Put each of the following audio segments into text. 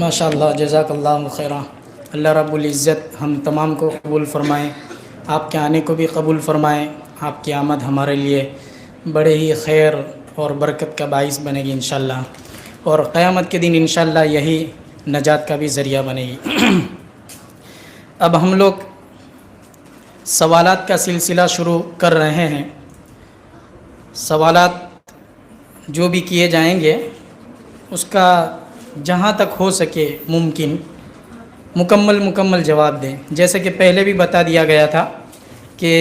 ماشاء اللہ، جزاک اللہ خیرہ۔ اللہ رب العزت ہم تمام کو قبول فرمائیں، آپ کے آنے کو بھی قبول فرمائیں۔ آپ کی آمد ہمارے لیے بڑے ہی خیر اور برکت کا باعث بنے گی انشاءاللہ، اور قیامت کے دن انشاءاللہ یہی نجات کا بھی ذریعہ بنے گی۔ اب ہم لوگ سوالات کا سلسلہ شروع کر رہے ہیں۔ سوالات جو بھی کیے جائیں گے اس کا جہاں تک ہو سکے ممکن مکمل جواب دیں۔ جیسے کہ پہلے بھی بتا دیا گیا تھا کہ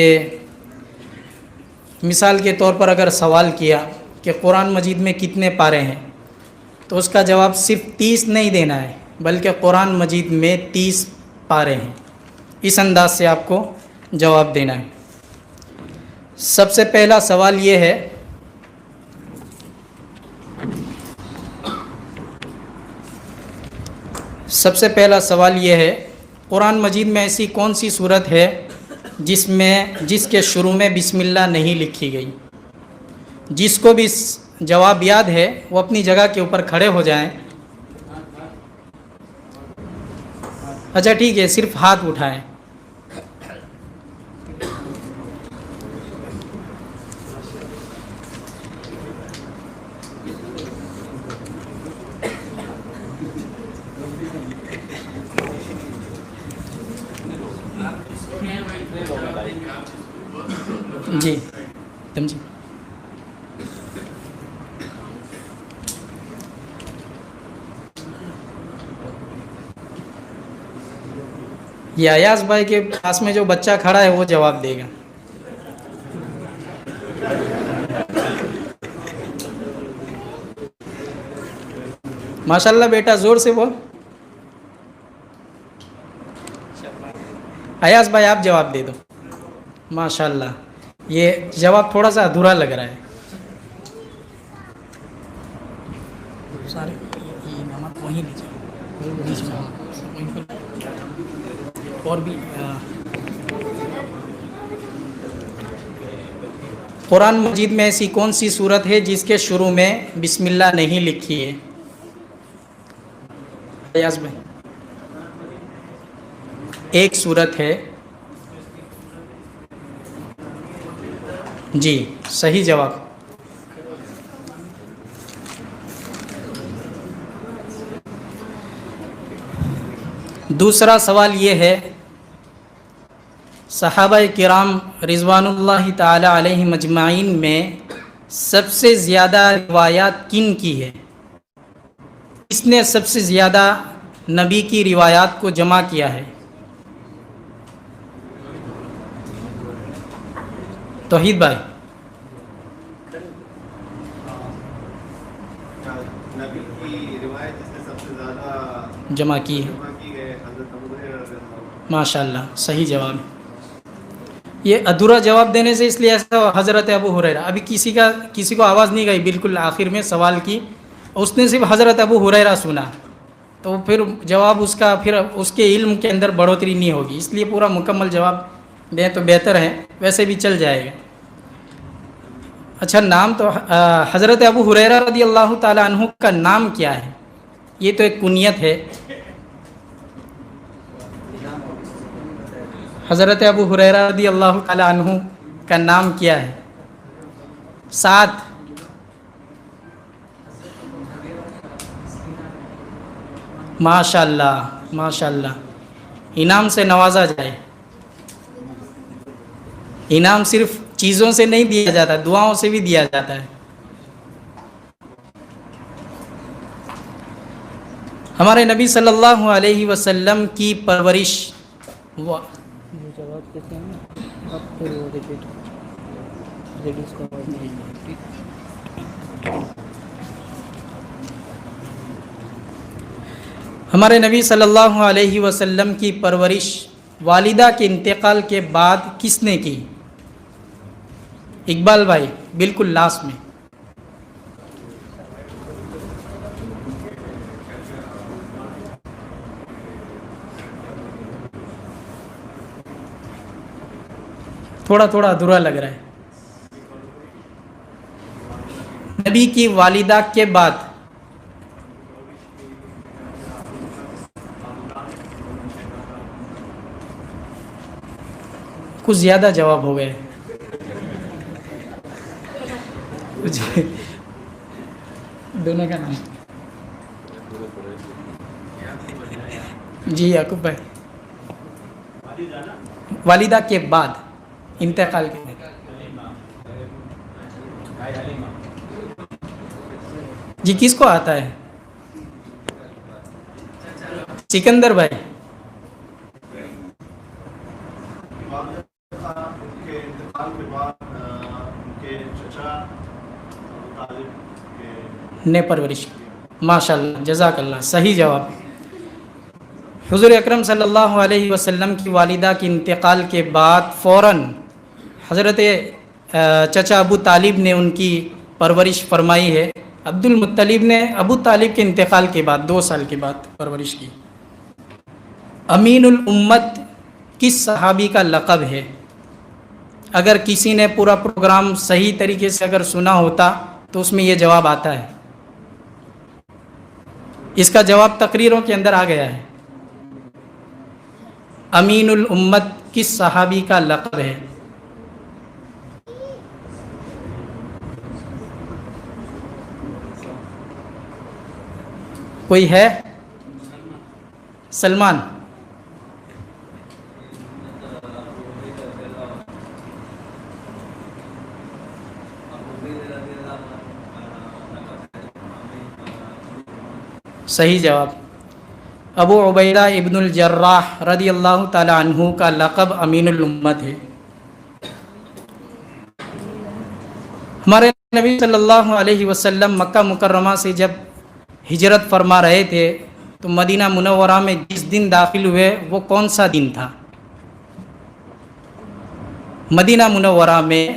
مثال کے طور پر اگر سوال کیا کہ قرآن مجید میں کتنے پارے ہیں، تو اس کا جواب صرف 30 نہیں دینا ہے، بلکہ قرآن مجید میں 30 پارے ہیں، اس انداز سے آپ کو جواب دینا ہے۔ سب سے پہلا سوال یہ ہے، قرآن مجید میں ایسی کون سی صورت ہے جس کے شروع میں بسم اللہ نہیں لکھی گئی؟ جس کو بھی جواب یاد ہے وہ اپنی جگہ کے اوپر کھڑے ہو جائیں۔ اچھا ٹھیک ہے، صرف ہاتھ اٹھائیں۔ جی تم جی یہ ایاز بھائی کے پاس میں جو بچہ کھڑا ہے وہ جواب دے گا۔ ماشاءاللہ بیٹا زور سے بول۔ ایاز بھائی آپ جواب دے دو۔ ماشاءاللہ یہ جواب تھوڑا سا ادھورا لگ رہا ہے۔ سارے وہیں اور بھی قرآن مجید میں ایسی کون سی صورت ہے جس کے شروع میں بسم اللہ نہیں لکھی ہے؟ ایاز بھائی ایک صورت ہے۔ جی صحیح جواب۔ دوسرا سوال یہ ہے، صحابہ کرام رضوان اللہ تعالی علیہم اجمعین میں سب سے زیادہ روایات کن کی ہے؟ کس نے سب سے زیادہ نبی کی روایات کو جمع کیا ہے؟ توحید بھائی نبی کی روایت جس نے سب سے زیادہ جمع کی ہے؟ حضرت ابو ہریرہ رضی اللہ عنہ۔ ماشاءاللہ صحیح جواب۔ یہ ادھورا جواب دینے سے اس لیے ایسا حضرت ابو ہریرہ، ابھی کسی کو آواز نہیں گئی بالکل آخر میں سوال کی، اس نے صرف حضرت ابو ہریرہ سنا، تو پھر جواب اس کا پھر اس کے علم کے اندر بڑھوتری نہیں ہوگی، اس لیے پورا مکمل جواب دیں تو بہتر ہے، ویسے بھی چل جائے گا۔ اچھا نام تو حضرت ابو ہریرہ رضی اللہ تعالی عنہ کا نام کیا ہے؟ یہ تو ایک کنیت ہے۔ حضرت ابو ہریرہ رضی اللہ تعالی عنہ کا نام کیا ہے؟ 7۔ ماشاءاللہ انعام سے نوازا جائے۔ انعام صرف چیزوں سے نہیں دیا جاتا، دعاؤں سے بھی دیا جاتا ہے۔ ہمارے نبی صلی اللہ علیہ وسلم کی پرورش ہمارے نبی صلی اللہ علیہ وسلم کی پرورش والدہ کے انتقال کے بعد کس نے کی؟ اقبال بھائی بالکل لاسٹ میں۔ تھوڑا ادھورا لگ رہا ہے۔ نبی کی والدہ کے بعد کچھ زیادہ جواب ہو گئے. دونوں کا نام جی یعقوب بھائی. والدہ کے بعد انتقال کے بعد. جی کس کو آتا ہے؟ سکندر بھائی. ان کے انتقال کے بعد ان کے چچا ابو طالب کے نے پرورش. ماشاء اللہ جزاک اللہ. صحیح جواب. حضور اکرم صلی اللہ علیہ وسلم کی والدہ کے انتقال کے بعد فوراً حضرت چچا ابو طالب نے ان کی پرورش فرمائی ہے. عبد المطلب نے ابو طالب کے انتقال کے بعد 2 سال کے بعد پرورش کی. امین الامت کس صحابی کا لقب ہے؟ اگر کسی نے پورا پروگرام صحیح طریقے سے اگر سنا ہوتا تو اس میں یہ جواب آتا ہے. اس کا جواب تقریروں کے اندر آ گیا ہے. امین الامت کس صحابی کا لقب ہے؟ کوئی ہے؟ سلمان. صحیح جواب. ابو عبیدہ ابن الجراح رضی اللہ تعالی عنہ کا لقب امین الامت ہے. ہمارے نبی صلی اللہ علیہ وسلم مکہ مکرمہ سے جب ہجرت فرما رہے تھے تو مدینہ منورہ میں جس دن داخل ہوئے وہ کون سا دن تھا؟ مدینہ منورہ میں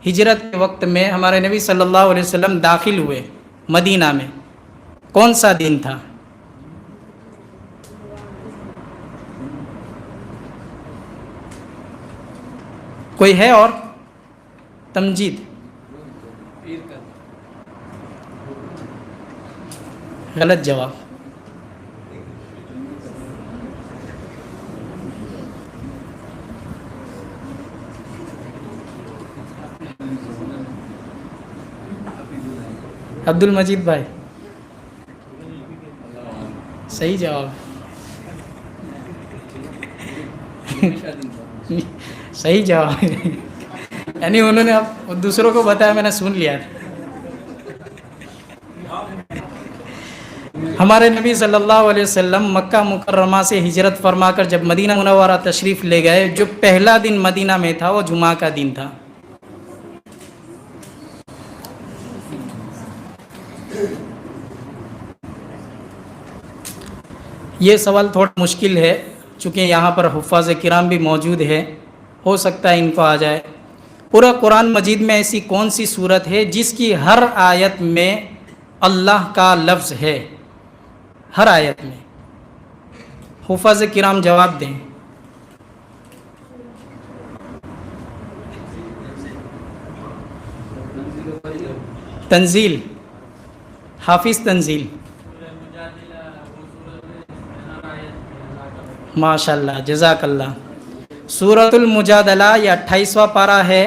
ہجرت کے وقت میں ہمارے نبی صلی اللہ علیہ وسلم داخل ہوئے مدینہ میں، کون سا دن تھا؟ کوئی ہے اور؟ تمجید. غلط جواب. عبد المجید بھائی. صحیح جواب. صحیح جواب. یعنی انہوں نے اب دوسروں کو بتایا، میں نے سن لیا. ہمارے نبی صلی اللہ علیہ وسلم مکہ مکرمہ سے ہجرت فرما کر جب مدینہ منورہ تشریف لے گئے، جو پہلا دن مدینہ میں تھا وہ جمعہ کا دن تھا. یہ سوال تھوڑا مشکل ہے چونکہ یہاں پر حفاظ کرام بھی موجود ہے، ہو سکتا ہے ان کو آ جائے. پورا قرآن مجید میں ایسی کون سی صورت ہے جس کی ہر آیت میں اللہ کا لفظ ہے؟ ہر آیت میں. حفاظ کرام جواب دیں. تنزیل. حافظ تنزیل. ماشاء اللہ جزاک اللہ. سورۃ المجادلہ یہ 28واں پارہ ہے،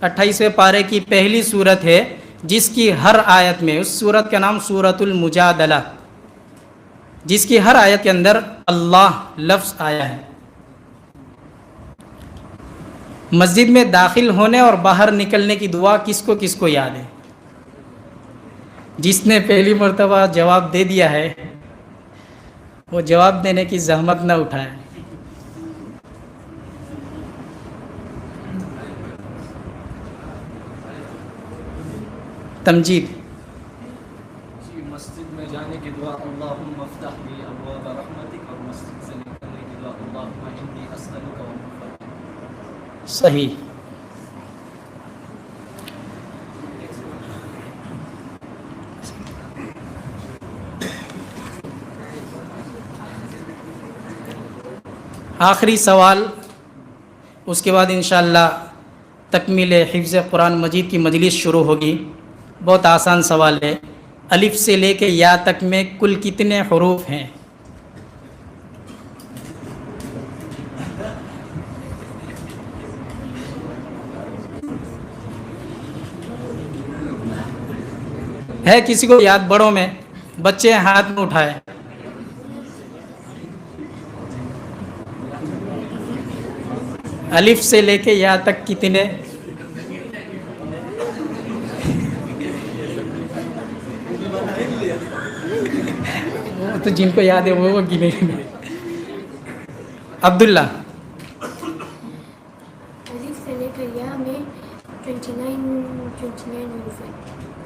28ویں پارے کی پہلی سورت ہے جس کی ہر آیت میں، اس سورت کا نام سورۃ المجادلہ، جس کی ہر آیت کے اندر اللہ لفظ آیا ہے. مسجد میں داخل ہونے اور باہر نکلنے کی دعا کس کو یاد ہے؟ جس نے پہلی مرتبہ جواب دے دیا ہے وہ جواب دینے کی زحمت نہ اٹھائے. تمجید. مسجد میں جانے کی دعا اللہم افتح لی ابواب رحمتک، اور مسجد سے نکلنے کی دعا اللہم انی اسألک ومغفرتک. صحیح. آخری سوال، اس کے بعد انشاءاللہ تکمیل حفظ قرآن مجید کی مجلس شروع ہوگی. بہت آسان سوال ہے. الف سے لے کے یا تک میں کل کتنے حروف ہیں؟ ہے کسی کو یاد بڑوں میں؟ بچے ہاتھ میں اٹھائے. الف سے لے کے یا تک کتنے؟ وہ تو جن کو یاد ہے وہ گنے. عبداللہ. الف سے لے کر یا میں 29 حروف ہیں.